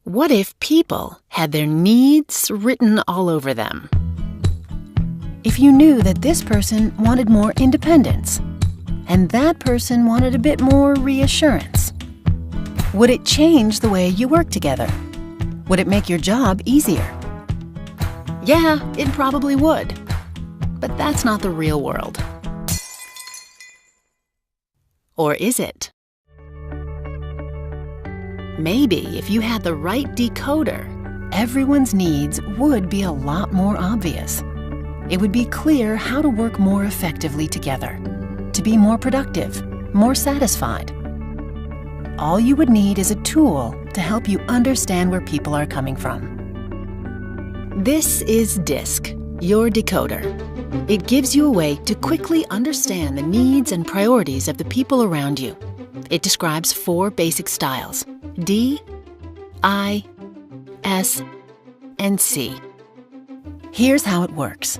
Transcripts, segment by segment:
What if people had their needs written all over them? If you knew that this person wanted more independence, and that person wanted a bit more reassurance, would it change the way you work together? Would it make your job easier? Yeah, it probably would. But that's not the real world. Or is it? Maybe if you had the right decoder, everyone's needs would be a lot more obvious. It would be clear how to work more effectively together, to be more productive, more satisfied. All you would need is a tool to help you understand where people are coming from. This is DISC, your decoder. It gives you a way to quickly understand the needs and priorities of the people around you. It describes 4 basic styles: D, I, S, and C. Here's how it works.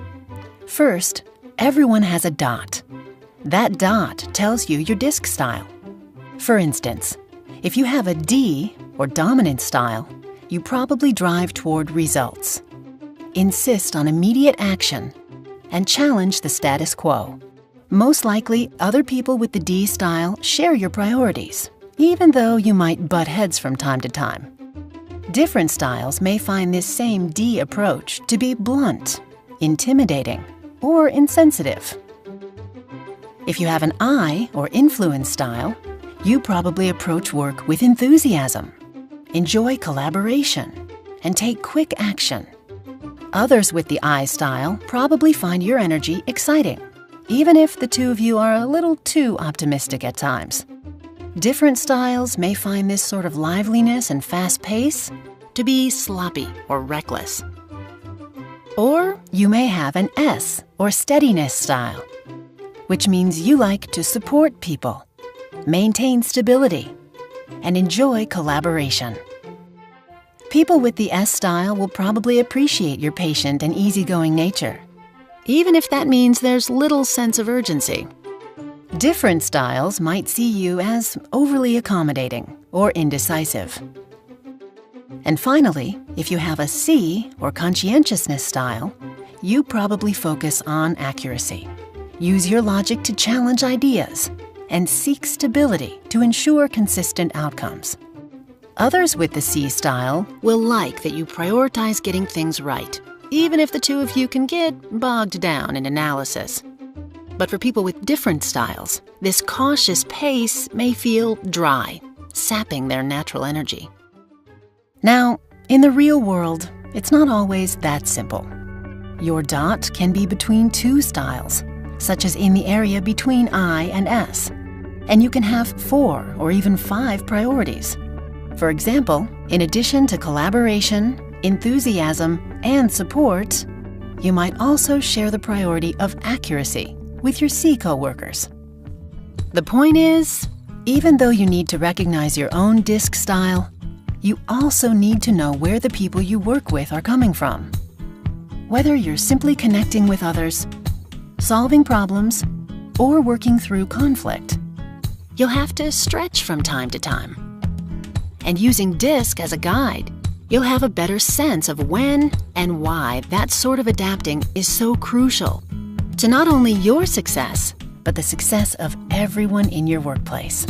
First, everyone has a dot. That dot tells you your DISC style. For instance, if you have a D, or dominant style, you probably drive toward results, insist on immediate action, and challenge the status quo. Most likely, other people with the D style share your priorities, even though you might butt heads from time to time. Different styles may find this same D approach to be blunt, intimidating, or insensitive. If you have an I, or influence style, you probably approach work with enthusiasm, enjoy collaboration, and take quick action. Others with the I style probably find your energy exciting, even if the two of you are a little too optimistic at times. Different styles may find this sort of liveliness and fast pace to be sloppy or reckless. Or you may have an S, or steadiness style, which means you like to support people, maintain stability, and enjoy collaboration. People with the S style will probably appreciate your patient and easygoing nature, even if that means there's little sense of urgency. Different styles might see you as overly accommodating or indecisive. And finally, if you have a C, or conscientiousness style, you probably focus on accuracy, use your logic to challenge ideas, and seek stability to ensure consistent outcomes. Others with the C style will like that you prioritize getting things right, even if the two of you can get bogged down in analysis. But for people with different styles, this cautious pace may feel dry, sapping their natural energy. Now, in the real world, it's not always that simple. Your dot can be between 2 styles, such as in the area between I and S, and you can have 4 or even 5 priorities. For example, in addition to collaboration, enthusiasm, and support, you might also share the priority of accuracy with your C coworkers. The point is, even though you need to recognize your own DISC style, you also need to know where the people you work with are coming from. Whether you're simply connecting with others, solving problems, or working through conflict, you'll have to stretch from time to time. And using DISC as a guide, you'll have a better sense of when and why that sort of adapting is so crucial to not only your success, but the success of everyone in your workplace.